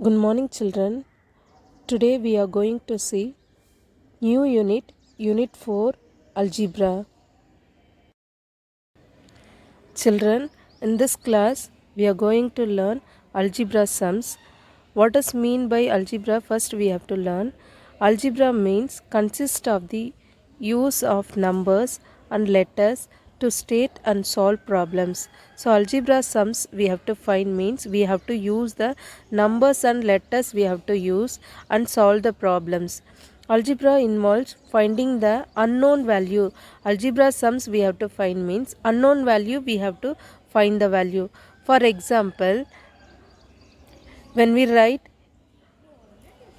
Good morning, children. Today we are going to see new unit, Unit 4, Algebra. Children, in this class we are going to learn algebra sums. What does mean by algebra? First we have to learn. Algebra means consists of the use of numbers and letters to state and solve problems. So algebra sums we have to find means we have to use the numbers and letters we have to use and solve the problems. Algebra involves finding the unknown value. Algebra sums we have to find means unknown value we have to find the value. For example, when we write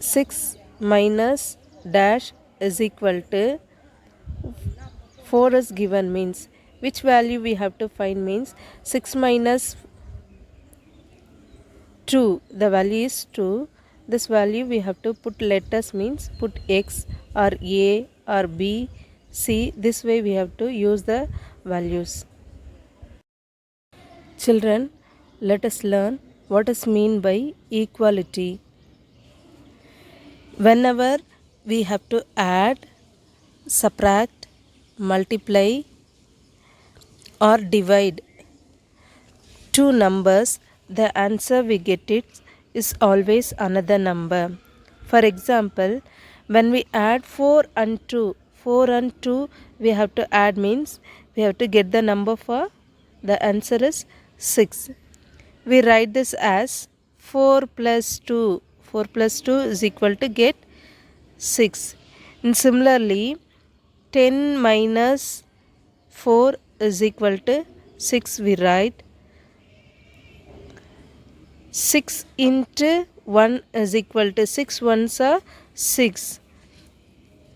6 minus dash is equal to 4 is given means which value we have to find means 6 minus 2, the value is 2. This value we have to put letters means put x or a or b, c. This way we have to use the values. Children, let us learn what is mean by equality. Whenever we have to add, subtract, multiply or divide two numbers, the answer we get it is always another number. For example, when we add 4 and 2 we have to add means we have to get the number for the answer is 6. We write this as 4 plus 2 is equal to get 6. And similarly 10 minus 4 is equal to 6. We write 6 into 1 is equal to 6 ones are 6.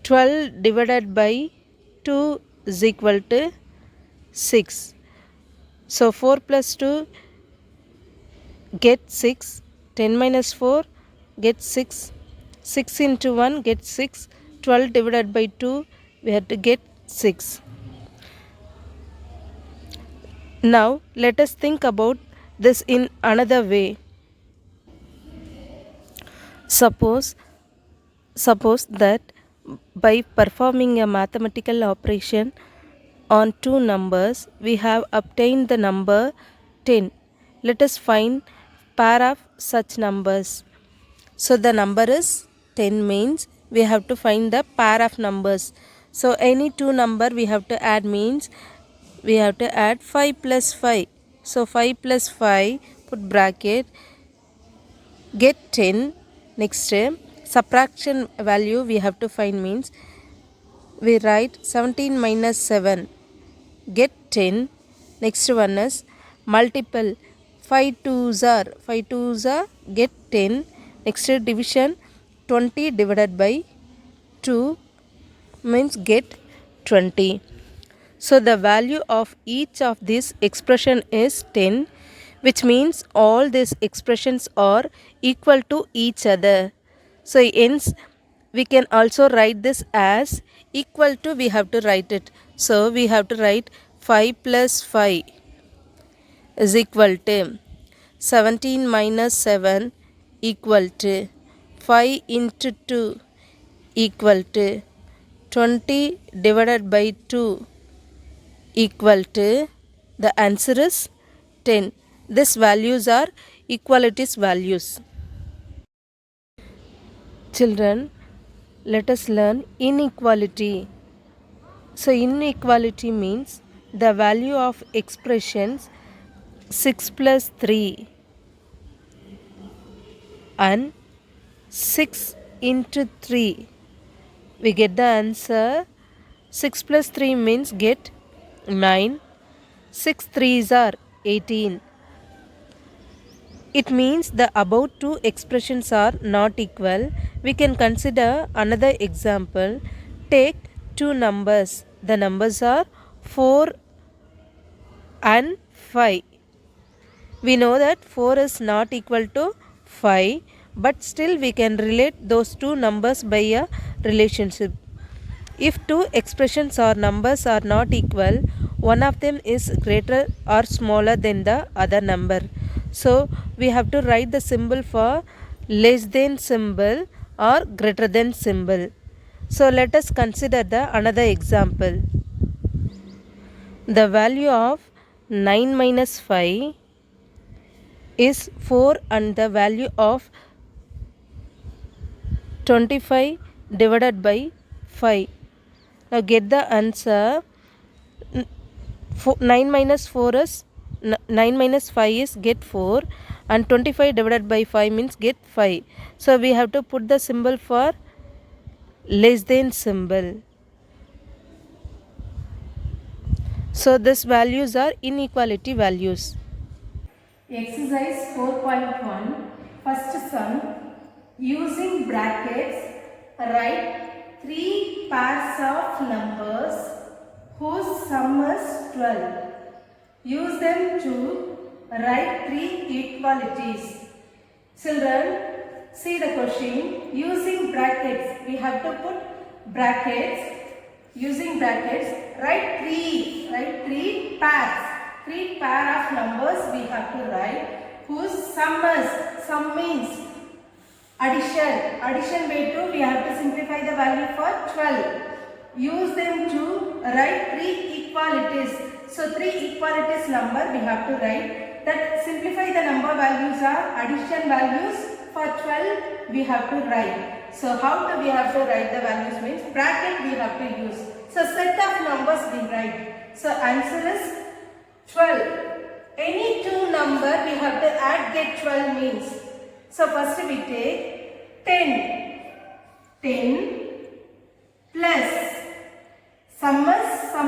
12 divided by 2 is equal to 6. So 4 plus 2 get 6. 10 minus 4 get 6. 6 into 1 get 6. 12 divided by 2 we have to get 6. Now let us think about this in another way. Suppose that by performing a mathematical operation on two numbers, we have obtained the number 10. Let us find pair of such numbers. So the number is 10 means we have to find the pair of numbers. So any two number we have to add means we have to add 5 plus 5. So 5 plus 5, put bracket, get 10. Next subtraction value we have to find means we write 17 minus 7 get 10. Next one is multiple 5 twos are get 10. Next division 20 divided by 2 means get 20. So the value of each of these expression is 10, which means all these expressions are equal to each other. So hence we can also write this as equal to, we have to write it. So we have to write 5 plus 5 is equal to 17 minus 7 equal to 5 into 2 equal to 20 divided by 2 equal to, the answer is 10. These values are equalities values. Children, let us learn inequality. So inequality means the value of expressions 6 plus 3 and 6 into 3. We get the answer 6 plus 3 means get 9. 6 3s are 18. It means the above two expressions are not equal. We can consider another example. Take two numbers. The numbers are 4 and 5. We know that 4 is not equal to 5, but still we can relate those two numbers by a relationship. If two expressions or numbers are not equal, one of them is greater or smaller than the other number. So we have to write the symbol for less than symbol or greater than symbol. So let us consider the another example. The value of 9 minus 5 is 4 and the value of 25 divided by 5. Now get the answer. 9 minus 4 is 9 minus 5 is get 4 and 25 divided by 5 means get 5. So we have to put the symbol for less than symbol. So these values are inequality values. Exercise 4.1 First sum. Using brackets, write 3 pairs of numbers whose sum is 12. Use them to write 3 equalities. Children, see the question. Using brackets, we have to put brackets. Using brackets, write 3 pairs. 3 pair of numbers we have to write whose sum means addition way to we have to simplify the value for 12. Use them to write 3 equalities. So 3 equalities number we have to write. That simplify the number values are addition values for 12 we have to write. So how do we have to write the values means bracket we have to use. So set of numbers we write. So answer is 12. Any two number we have to add get 12 means. So first we take 10. 10 plus sum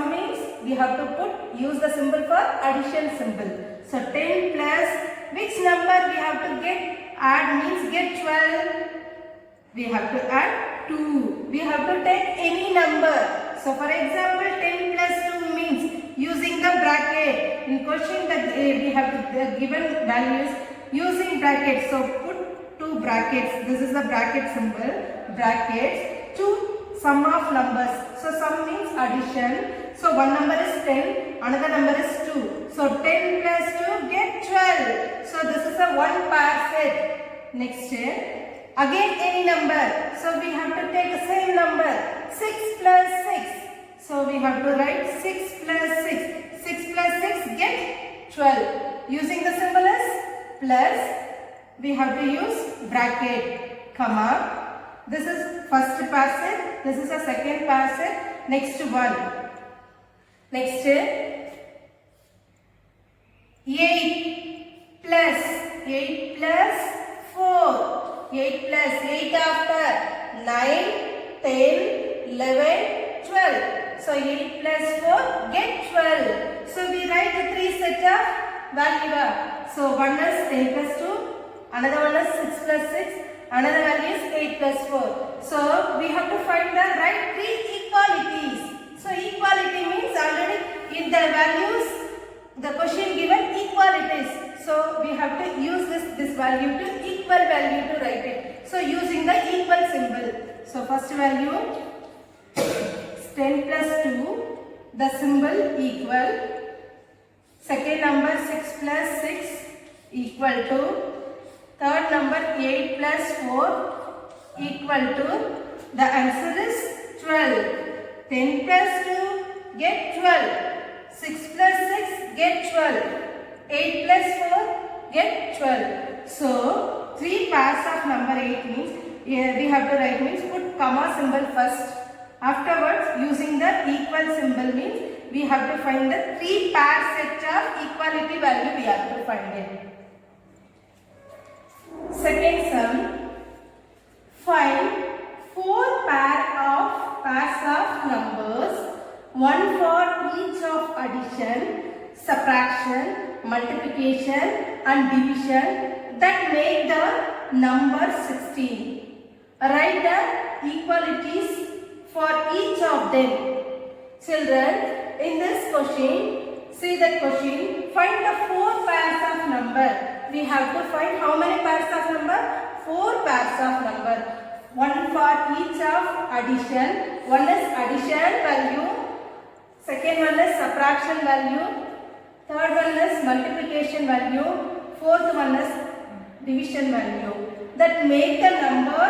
means we have to use the symbol for addition symbol. So 10 plus which number we have to add means get 12. We have to add 2. We have to take any number. So for example 10 plus 2 means using the bracket. In question that we have the given values using brackets. So put 2 brackets. This is the bracket symbol. Brackets 2 sum of numbers. So sum means addition. So one number is 10, another number is 2. So 10 plus 2 get 12. So this is a one pair set. Next again any number. So we have to take the same number. 6 plus 6. So we have to write 6 plus 6. 6 plus 6 get 12. Using the symbol as plus, we have to use bracket, comma. This is first pair set. This is a second pair set. Next one. Next 8 plus 4. 8 plus 8 after 9, 10, 11, 12. So 8 plus 4 get 12. So we write the 3 set of value. So one is 10 plus 2, another one is 6 plus 6, another value is 8 plus 4. So we have to find the right 3 equalities. So equality means already in the values, the question given equalities. So we have to use this value to equal value to write it. So using the equal symbol. So first value 10 plus 2, the symbol equal. Second number 6 plus 6 equal to. Third number 8 plus 4 equal to. The answer is 12. 10 plus 2 get 12. 6 plus 6 get 12. 8 plus 4 get 12. So 3 pairs of number 8 means we have to write means put comma symbol first. Afterwards using the equal symbol means we have to find the 3 pair set of equality value we have to find it. Second sum. Find 4 pairs of numbers, one for each of addition, subtraction, multiplication and division that make the number 16. Write the equalities for each of them. Children, in this question, see the question, find the 4 pairs of number. We have to find how many pairs of number? 4 pairs of number. One for each of addition. One is addition value. Second one is subtraction value. Third one is multiplication value. Fourth one is division value. that make the number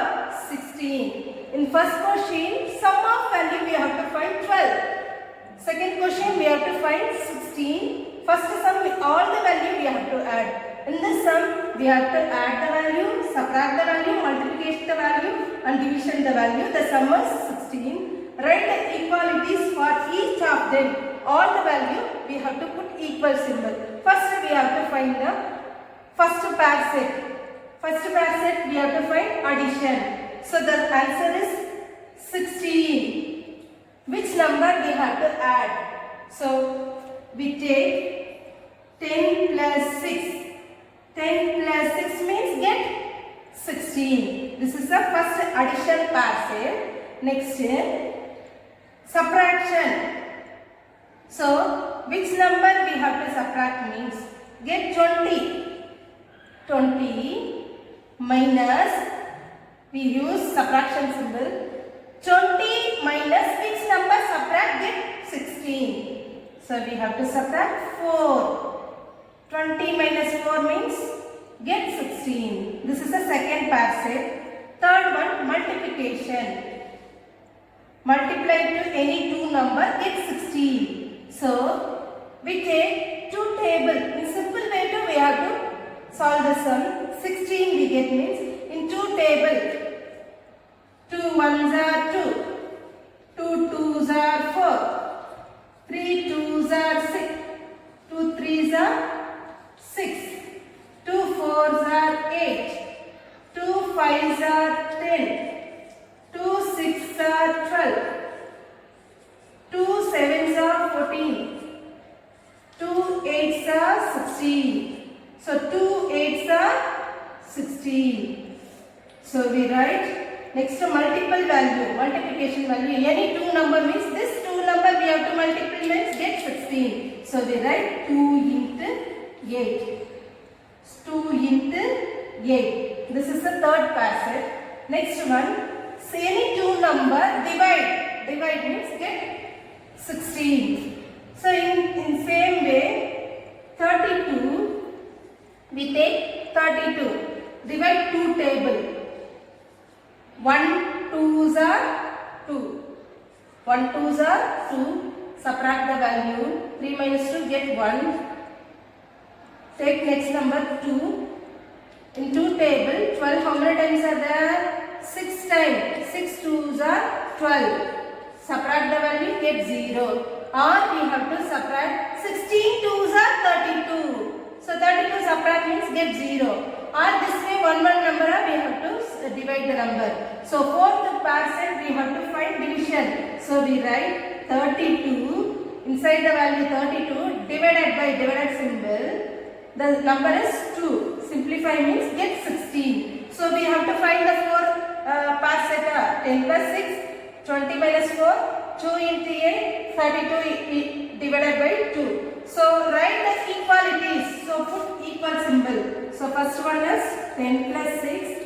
16. In first question, sum of value we have to find 12. Second question we have to find 16. First sum all the value we have to add. In this sum we have to add the value, subtract the value, multiplication the value and division the value. The sum is 16. Write the equalities for each of them. All the value we have to put equal symbol. First we have to find the first pair set. First pair set we have to find addition. So the answer is 16. Which number we have to add? So we take 10 plus 6. 10 plus 6 means get 16. This is the first addition pair set. Next subtraction. So which number we have to subtract means get 20. 20 minus, we use subtraction symbol. 20 minus which number subtract get 16. So we have to subtract 4. 20 minus 4 means get 16. This is the second pair set. Third one, multiplication. Multiply to any two number get 16. So we take two table. In simple way to we have to solve the sum. 16 we get means in two table. 2 ones are 2. 2 twos are 4. 3 twos are 6. 2 threes are 6. 2 fours are 8. 2 fives are 10. 2 sixes are 12. 2 sevens are 14. 2 eights are 16. So 2 eights are 16. So we write next to multiple value, multiplication value. Any two number means this two number we have to multiply means get 16. So we write 2 into 8. 2 into 8. This is the third pair set. Next one. Say any two number divide. Divide means get 16. So in same way 32 we take 32. Divide two table. 1 twos are 2. 1 twos are 2. Subtract the value. 3 minus 2 get 1. Take next number 2. In 2 table 12 how many times are there? 6 times. 6 twos are 12. Subtract the value get 0. Or we have to subtract 16 twos are 32. So 32 subtract means get 0. Or this way one number we have to divide the number. So fourth pair set we have to find division. So we write 32 inside the value 32 divided by divided symbol. The number is 2. Simplify means get 16. So we have to find the four pair set. 10 plus 6, 20 minus 4, 2 into 8, 32 divided by 2. So write the equalities. So put equal symbol. So first one is 10 plus 6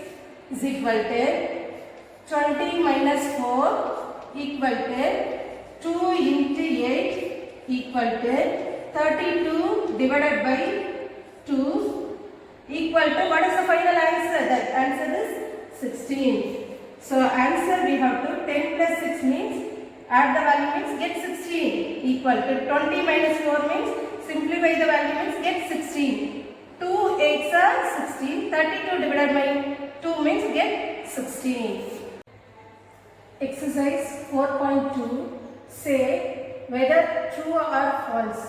is equal to 20 minus 4 equal to 2 into 8 equal to 32 divided by 2 equal to what is the final answer? The answer is 16. So answer we have to 10 plus 6 means add the value means get 16 equal to 20 minus 4 means simplify the value means get 16. 2 8s are 16. 32 divided by 2 means get 16. Exercise 4.2. Say whether true or false.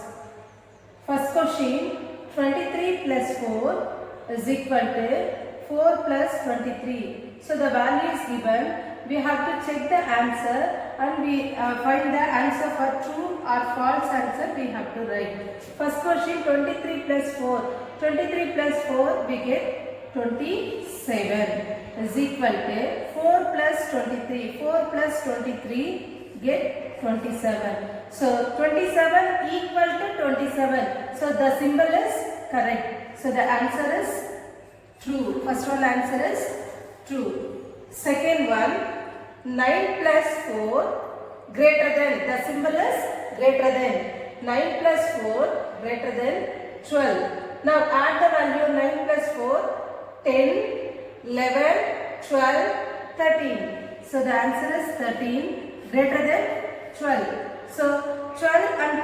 First question. 23 plus 4 is equal to 4 plus 23. So the value is given. We have to check the answer and we find the answer for true or false answer we have to write. First question 23 plus 4. 23 plus 4 we get 27 is equal to 4 plus 23. 4 plus 23 get 27. So 27 equal to 27. So the symbol is correct. So the answer is true. First one answer is true. Second one 9 plus 4 greater than. The symbol is greater than. 9 plus 4 greater than 12. Now add the value 9 plus 4 10. 11, 12, 13. So the answer is 13 greater than 12. So 12 and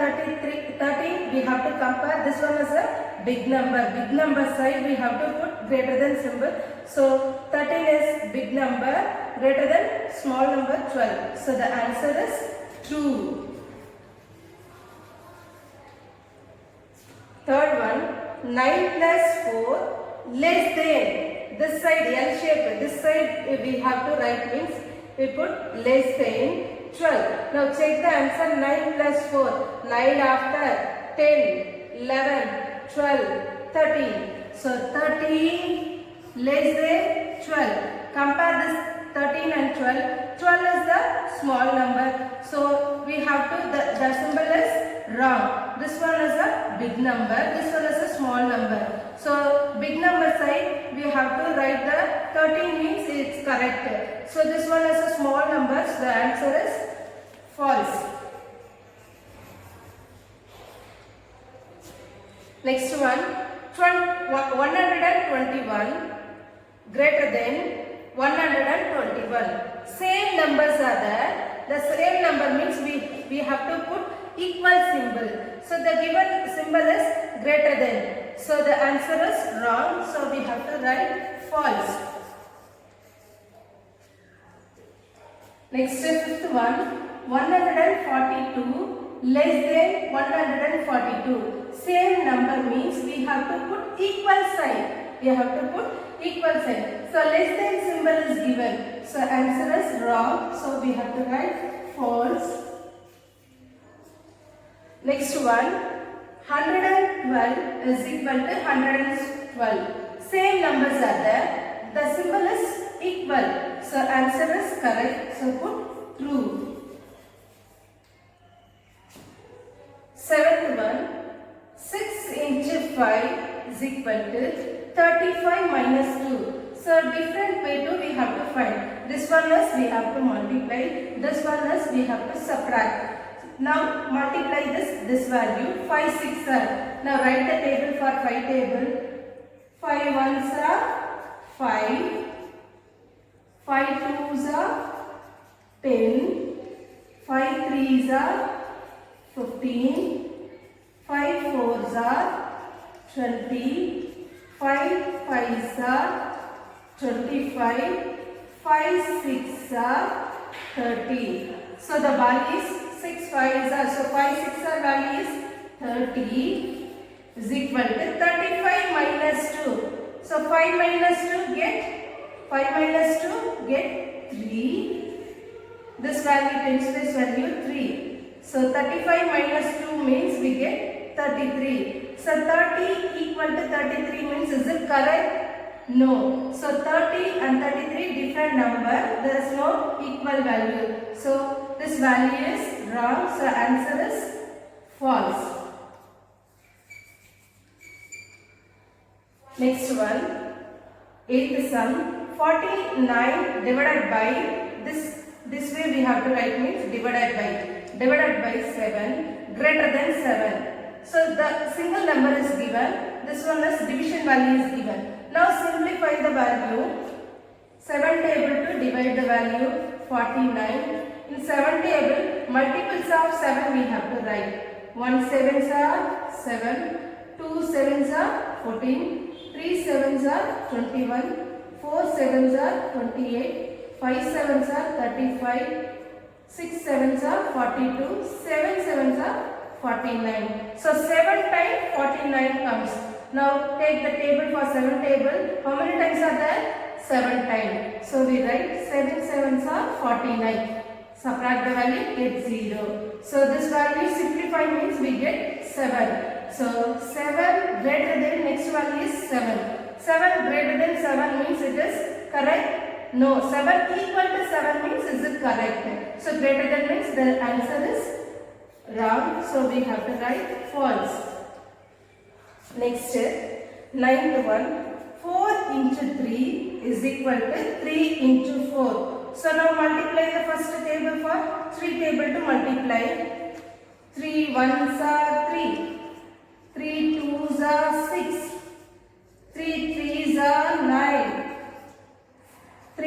13 we have to compare. This one is a big number. Big number side we have to put greater than symbol. So 13 is big number greater than small number 12. So the answer is true. Third one, 9 plus 4 less than. This side L shape, this side we have to write means we put less than 12. Now check the answer. 9 plus 4, 9 after 10, 11, 12, 13. So 13 less than 12. Compare this 13 and 12. 12 is the small number. So we have to, the symbol is wrong. This one is a big number. This one is a small number. So big number side we have to write the 13 means it's correct. So this one is a small number. So the answer is false. Next one, 121 greater than 121. Same numbers are there. The same number means we have to put equal symbol. So the given symbol is greater than. So the answer is wrong. So we have to write false. Next, fifth one, 142 less than 142. Same number means we have to put equal sign. We have to put equal sign. So less than symbol is given. So answer is wrong. So we have to write false. Next one, 112 is equal to 112. Same numbers are there. The symbol is equal. So answer is correct. So put true. Seventh one, 6 into 5 is equal to 35 minus 2. So different way to we have to find. This one is we have to multiply. This one is we have to subtract. Now multiply this value. 5 6 are. Now write the table for 5 table. 5 ones are 5. 5 twos are 10. 5 threes are 15. 5 fours are 20. 5 fives are 25. 5 6 are 30. So the value is 6 5s are, so 5 6 are value is 30 is equal to 35 minus 2. So 5 minus 2 get 5 minus 2 get 3. This value times this value 3. So 35 minus 2 means we get 33. So 30 equal to 33 means is it correct? No. So 30 and 33 different number. There is no equal value. So this value is wrong. So answer is false. Next one, eighth sum, 49 divided by this way we have to write means divided by 7 greater than 7. So the single number is given. This one is division value is given. Now simplify the value. 7 table to divide the value 49. In 7 table, multiples of 7 we have to write. 1 sevens are 7, 2 sevens are 14, 3 sevens are 21, 4 sevens are 28, 5 sevens are 35, 6 sevens are 42, 7 sevens are 49. So 7 times 49 comes. Now take the table for 7 table. How many times are there? 7 times. So we write 7 sevens are 49. Subtract the value, get 0. So this value simplify means we get 7. So 7 greater than next value is 7. 7 greater than 7 means it is correct? No. 7 equal to 7 means is it correct? So greater than means the answer is wrong. So we have to write false. Next, ninth one, 4 into 3 is equal to 3 into 4. So now multiply the first table for 3 table to multiply. 3 ones are 3. 3 twos are 6. 3 threes are 9.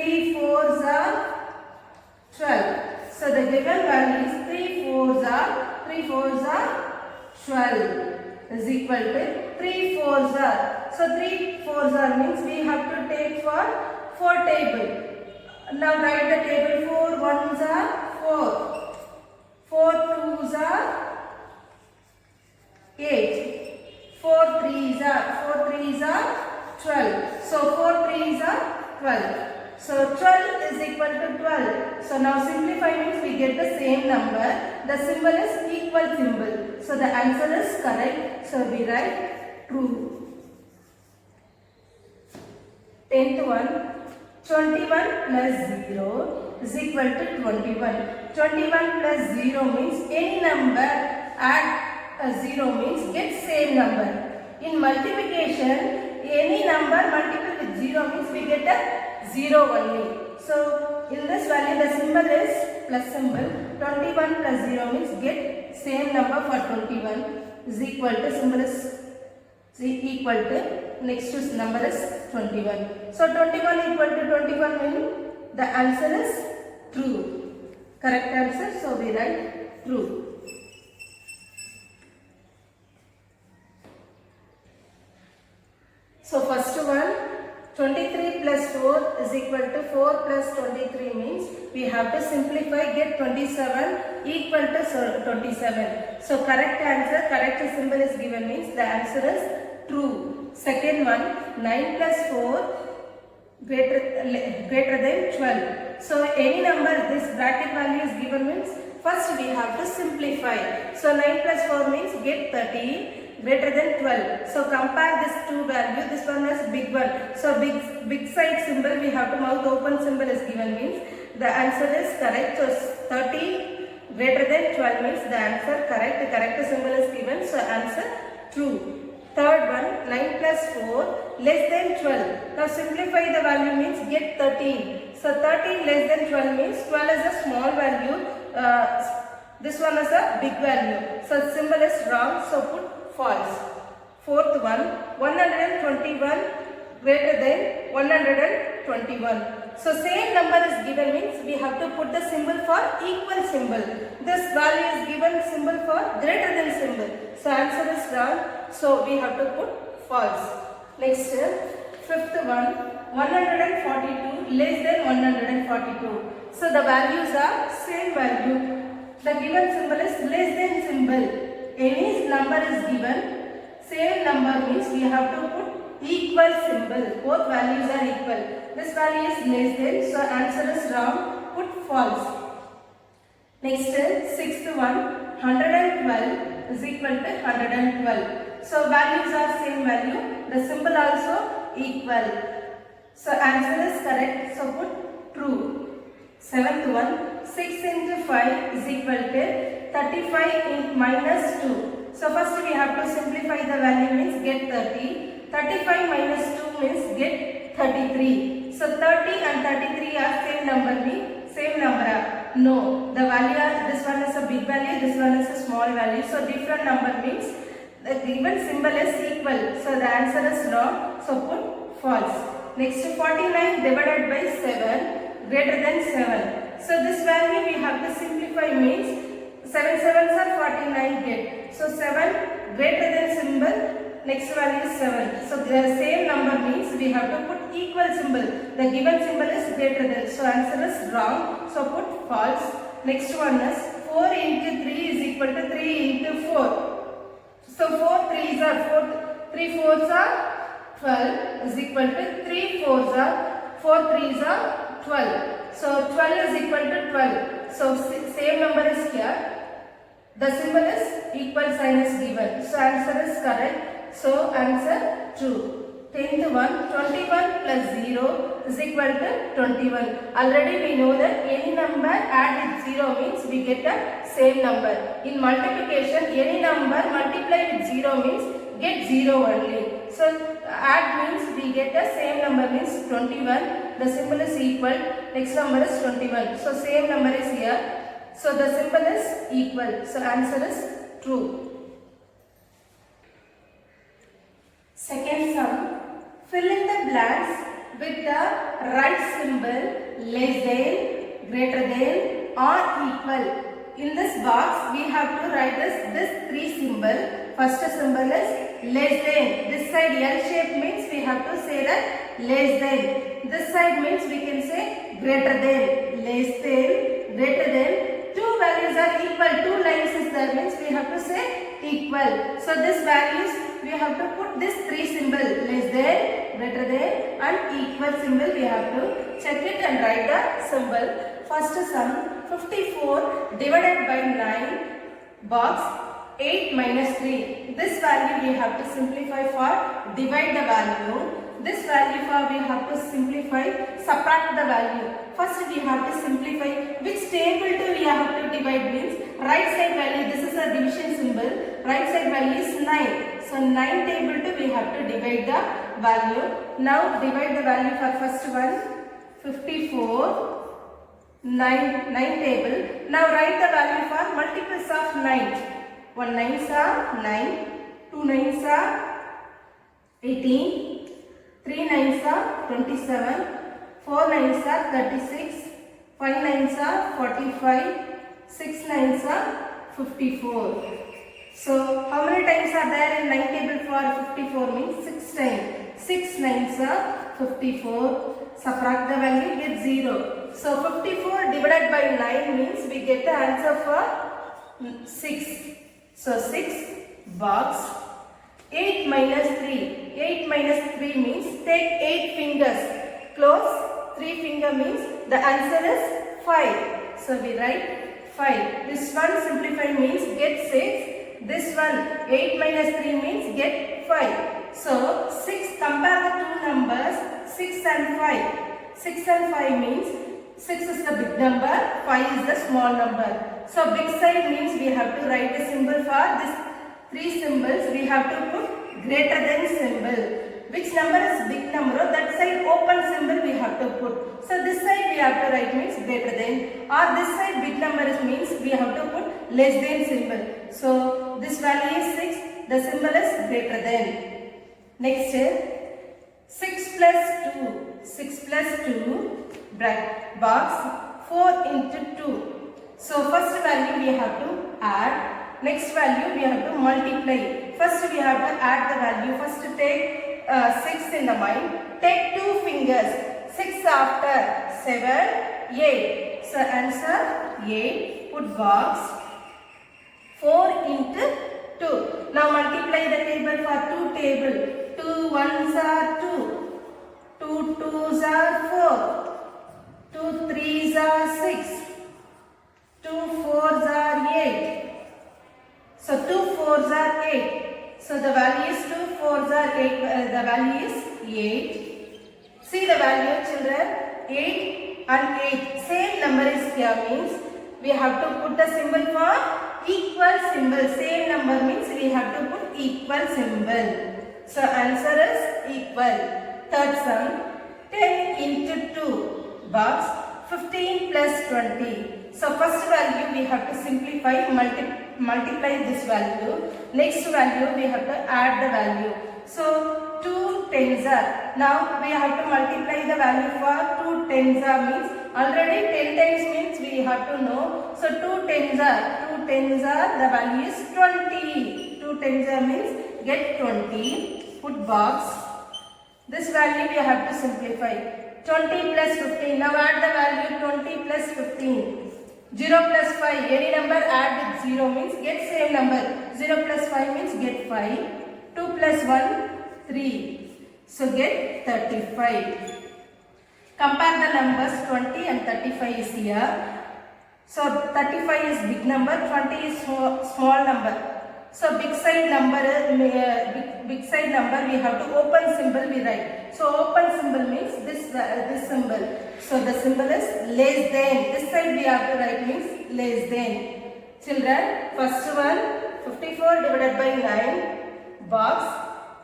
3 fours are 12. So the given value is 3 fours are 12 is equal to 3 fours are. So 3 fours are means we have to take for 4 table. Now write the table. 4 ones are 4. 4 twos are 8. 4 threes are 12. So 4 threes are 12. So 12 is equal to 12. So now simplify means we get the same number. The symbol is equal symbol. So the answer is correct. So we write true. 10th one. 21 plus 0 is equal to 21. 21 plus 0 means any number add a 0 means get same number. In multiplication, any number multiplied with 0 means we get a 0 only. So in this value the symbol is plus symbol. 21 plus 0 means get same number for 21 is equal to symbol is equal to next number is 21. So 21 equal to 21 means the answer is true. Correct answer. So we write true. So first one, 23 plus 4 is equal to 4 plus 23 means we have to simplify, get 27 equal to 27. So correct answer, correct symbol is given means the answer is true. Second one, 9 plus 4 greater than 12. So any number this bracket value is given means first we have to simplify. So 9 plus 4 means get 30 greater than 12. So compare this two value. This one is big one. So big side symbol we have to mouth open symbol is given means the answer is correct. So 30 greater than 12 means the answer correct. The correct symbol is given. So answer true. Third one, 9 plus 4 less than 12. Now simplify the value means get 13. So 13 less than 12 means 12 is a small value. This one is a big value. So symbol is wrong. So put false. Fourth one, 121 greater than 121. So same number is given means we have to put the symbol for equal symbol. This value is given symbol for greater than symbol. So answer is wrong. So we have to put false. Next, fifth one, 142 less than 142. So the values are same value. The given symbol is less than symbol. Any number is given, same number means we have to put equal symbol. Both values are equal. This value is less than, so answer is wrong. Put false. Next, sixth one, 112 is equal to 112. So values are same value. The symbol also equal. So answer is correct. So put true. Seventh one, 6 into 5 is equal to 35 in minus 2. So first we have to simplify the value means get 30. 35 minus 2 means get 33. So 30 and 33 are same number means same number. No, the value are, this one is a big value, this one is a small value. So different number means the given symbol is equal. So the answer is wrong. So put false. Next, 49 divided by 7 greater than 7. So this value we have to simplify means 7 sevens are 49 get. So 7 greater than symbol, next value is 7. So the same number means we have to put equal symbol. The given symbol is greater than. So answer is wrong. So put false. Next one is 4 into 3 is equal to 3 into 4. So 4 threes are 4, 3 fours are 12 is equal to 3 fours are 4 threes are 12. So 12 is equal to 12. So same number is here. The symbol is equal sign is given. So answer is correct. So answer true. 10th one, 21 plus 0 is equal to 21. Already we know that any number add with 0 means we get the same number. In multiplication, any number multiply with 0 means get 0 only. So add means we get the same number means 21. The symbol is equal. Next number is 21. So same number is here. So the symbol is equal. So answer is true. Second sum. Fill in the blanks with the right symbol less than, greater than or equal. In this box we have to write this three symbol. First symbol is less than. This side L shape means we have to say that less than. This side means we can say greater than. Less than, greater than. Two values are equal. Two lines is there means we have to say equal. So this values we have to put this three symbol less than, greater than and equal symbol. We have to check it and write the symbol. First sum 54 divided by 9 box 8 minus 3. This value we have to simplify for divide the value. This value for we have to simplify subtract the value. First we have to simplify which table to we have to divide means right side value. This is a division symbol. Right side value is 9. So 9 table to we have to divide the value. Now divide the value for first one 54. 9 table. Now write the value for multiples of 9. 1 9s are 9, 2 9s are 18, 3 9s are 27, 4 9s are 36, 5 9s are 45, 6 9s are 54. So how many times are there in 9 table for 54 means 6 times. 6 9s are 54. Subtract the value, get 0. So 54 divided by 9 means we get the answer for 6. So 6 box 8 minus 3. 8 minus 3 means take 8 fingers. Close 3 finger means the answer is 5. So we write 5. This one simplify means get 6. This one 8 minus 3 means get 5. So 6, compare the two numbers 6 and 5. 6 and 5 means 6 is the big number, 5 is the small number. So big side means we have to write a symbol for this three symbols. We have to put greater than symbol. Which number is big number? That side open symbol we have to put. So this side we have to write means greater than, or this side big number is means we have to put less than symbol. So this value is 6. The symbol is greater than. Next 6 plus 2. 6 plus 2 bracket box 4 into 2. So first value we have to add. Next value we have to multiply. First we have to add the value. First take 6 in the mind. Take 2 fingers. 6 after 7, 8. So answer 8. Put box 4 into 2. Now multiply the table for 2 table. 2 ones are 2. 2 twos are 4. 2 threes are 6. 2 fours are 8. So 2 fours are 8. So the value is 2 fours are 8. The value is 8. See the value children. 8 and 8. Same number is here means we have to put the symbol for equal symbol. Same number means we have to put equal symbol. So answer is equal. Third sum 10 into 2 box 15 plus 20. So first value we have to simplify, multiply this value. Next value we have to add the value. So 2 tens are. Now we have to multiply the value for 2 tens are means already 10 times means we have to know. So 2 tens are. The value is 20. 2 tens are means get 20. Put box. This value we have to simplify. 20 plus 15. Now add the value 20 plus 15. 0 plus 5. Any number add with 0 means get same number. 0 plus 5 means get 5. 2 plus 1, 3. So get 35. Compare the numbers 20 and 35 is here. So 35 is big number, 20 is small number. So big side number we have to open symbol we write. So open symbol means this symbol. So the symbol is less than. This side we have to write means less than. Children, first one 54 divided by 9 box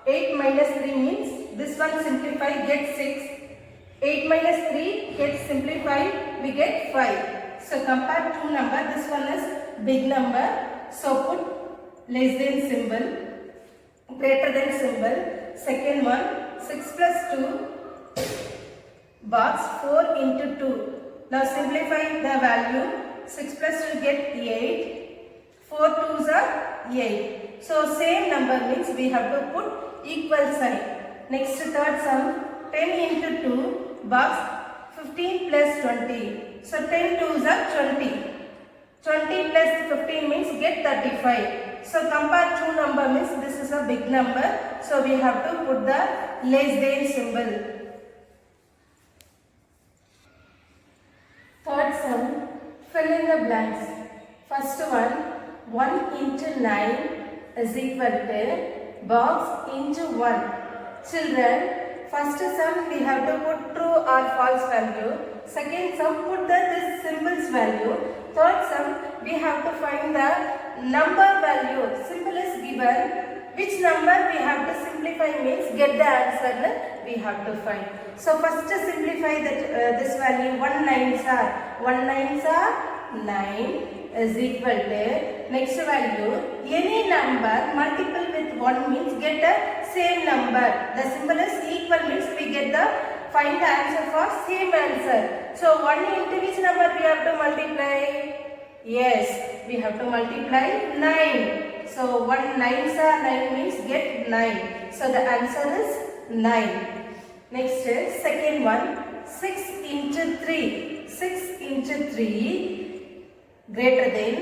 8 minus 3 means this one simplify get 6. 8 minus 3 gets simplified we get 5. So compare two number. This one is big number. So put less than symbol, greater than symbol. Second one 6 plus 2 box 4 into 2. Now simplify the value. 6 plus 2 get 8. 4 2s are 8. So same number means we have to put equal sign. Next third sum, 10 into 2 box 15 plus 20. So 10 2s are 20. 20 plus 15 means get 35. So compare two number means this is a big number. So we have to put the less than symbol. Third sum, fill in the blanks. First one, 1 into 9 is equal to box into 1. Children, first sum we have to put true or false value. Second sum, put this symbol's value. Third sum, we have to find the number value. Symbol is given. Which number we have to simplify means get the answer we have to find. So first simplify this value. 1 9s are 9 is equal to next value. Any number multiple with 1 means get the same number. The symbol is equal means we get the find the answer for same answer. So 1 into which number we have to multiply? Yes, we have to multiply 9. So 1 9s are 9 means get 9. So the answer is 9. Next is second one, 6 into 3. 6 into 3 greater than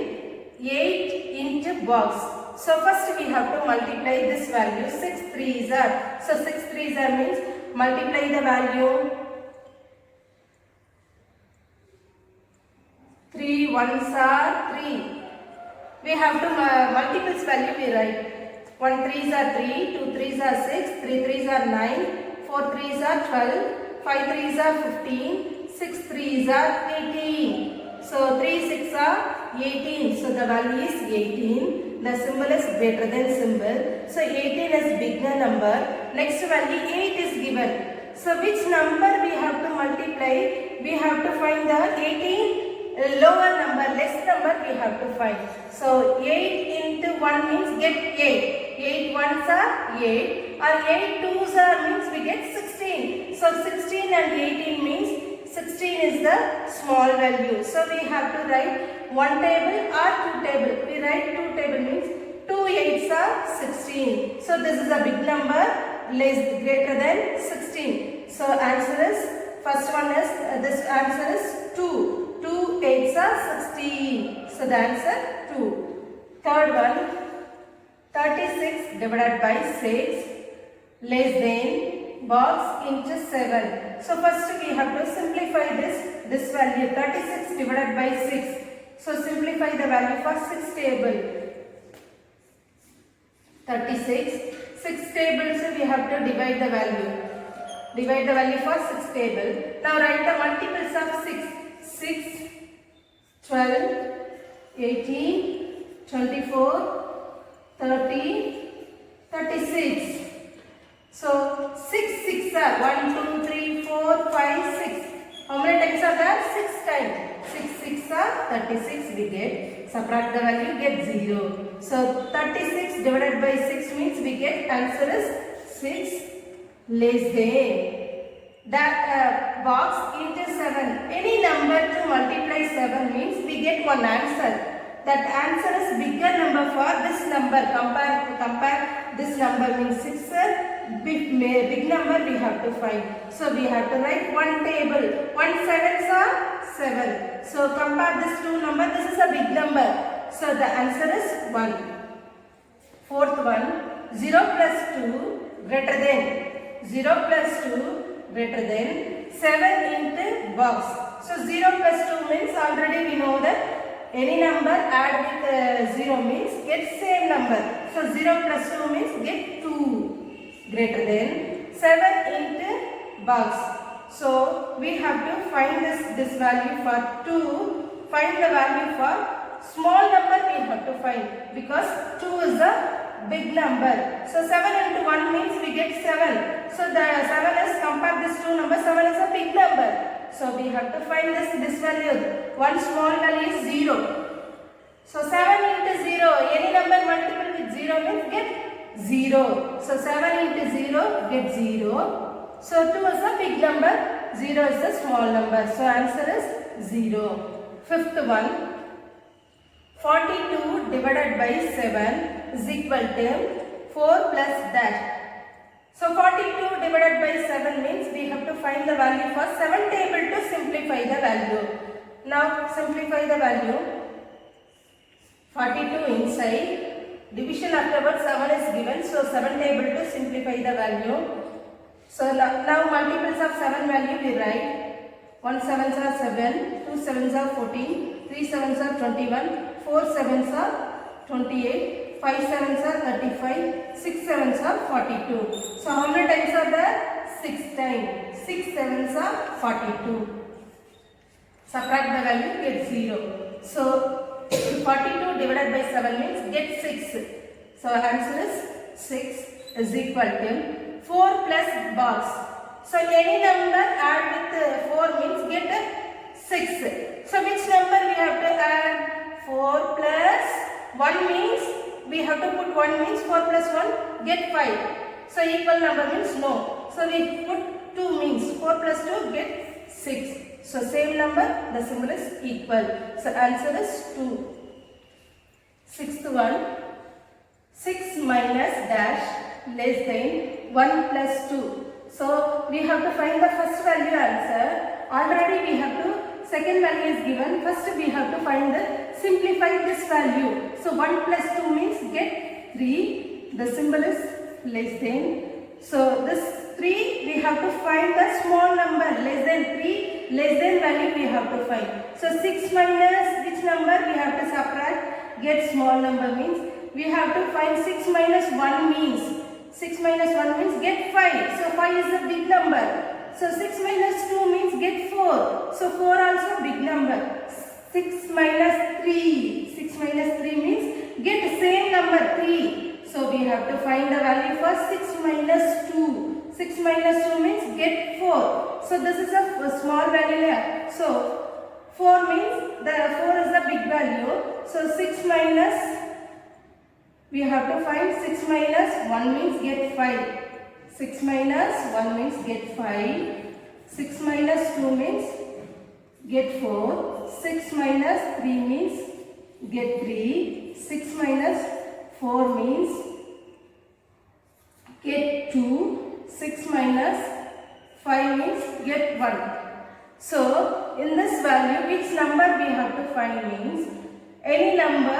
8 into box. So first we have to multiply this value. 6 3s are. So 6 3s are means multiply the value. 3 1s are 3. We have to multiples value we write. 1 3s are 3, 2 3s are 6, 3 3s are 9, 4 3s are 12, 5 3s are 15, 6 3s are 18. So 3 6 are 18. So the value is 18. The symbol is greater than symbol. So 18 is bigger number. Next value 8 is given. So which number we have to multiply? We have to find the 18 lower number, less number we have to find. So 8 into 1 means get 8. 8 1s are 8 or 8 2s are means we get 16. So 16 and 18 means 16 is the small value. So we have to write 1 table or 2 table. We write 2 table means 2 8s are 16. So this is a big number greater than 16. So answer is first one is this answer is 2. 2 8s are 16. So the answer 2. Third one, 36 divided by 6 less than box into 7. So first we have to simplify this value. 36 divided by 6. So simplify the value for 6 table. 36. 6 tables we have to divide the value. Divide the value for 6 table. Now write the multiples of 6. 6, 12, 18, 24, 30, 36. So 6 6 are 1, 2, 3, 4, 5, 6. How many times are there? 6 times. 6 6 are 36 we get. Subtract the value, get 0. So 36 divided by 6 means we get answer is 6 less than. That box into 7. Any number to multiply 7 means we get one answer. That answer is bigger number for this number. Compare this number means 6. Big number we have to find. So we have to write 1 table. 1 7s are 7. So compare this two number. This is a big number. So the answer is 1. Fourth one, 0 plus 2 greater than. 0 plus 2 greater than 7 into box. So 0 plus 2 means already we know that any number add with 0 means get same number. So 0 plus 2 means get 2 greater than 7 into box. So we have to find this value for 2. Find the value for small number we have to find because 2 is a big number. So 7 into 1 means we get 7. So the 7 is compare this two number. 7 is a big number. So we have to find this value. One small value is 0. So 7 into 0. Any number multiple with 0 means get 0. So 7 into 0 get 0. So 2 is a big number. 0 is the small number. So answer is 0. Fifth one, 42 divided by 7 is equal to 4 plus dash. So 42 divided by 7 means we have to find the value for 7 table to simplify the value. Now simplify the value. 42 inside, division afterwards 7 is given, so 7 table to simplify the value. So now multiples of 7 value we write. 1 sevens are 7, 2 sevens are 14, 3 sevens are 21, 4 sevens are 28, 5 sevens are 35, 6 sevens are 42. So how many times are there? 6 times. 6 sevens are 42. Subtract the value, get 0. So 42 divided by 7 means get 6. So answer is 6 is equal to 4 plus box. So any number add with 4 means get 6. So which number we have to add? 4 plus 1 means we have to put 1 means 4 plus 1 get 5. So equal number means no. So we put 2 means 4 plus 2 get 6. So same number, the symbol is equal. So answer is 2. Sixth one, 6 minus dash less than 1 plus 2. So we have to find the first value answer. Already we have to, second value is given. First we have to find the, simplify this value. So 1 plus 2 means get 3. The symbol is less than. So this 3 we have to find the small number, less than 3, less than value we have to find. So 6 minus which number we have to subtract, get small number means we have to find 6 minus 1 means, 6 minus 1 means get 5. So 5 is a big number. So 6 minus 2 means get 4. So 4 also big number. 6 minus 3, 6 minus 3 means get same number 3. So we have to find the value for 6 minus 2. 6 minus 2 means get 4. So this is a small value here. So 4 means the 4 is the big value. So 6 minus, we have to find 6 minus 1 means get 5. 6 minus 1 means get 5. 6 minus 2 means get 4. 6 minus 3 means get 3. 6 minus 4 means get 2. 6 minus 5 means get 1. So in this value which number we have to find means any number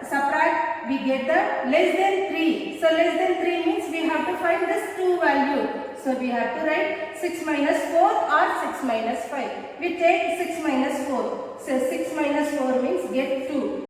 subtract we get the less than 3. So less than 3 means we have to find this 2 value. So we have to write 6 minus 4 or 6 minus 5. We take 6 minus 4. So 6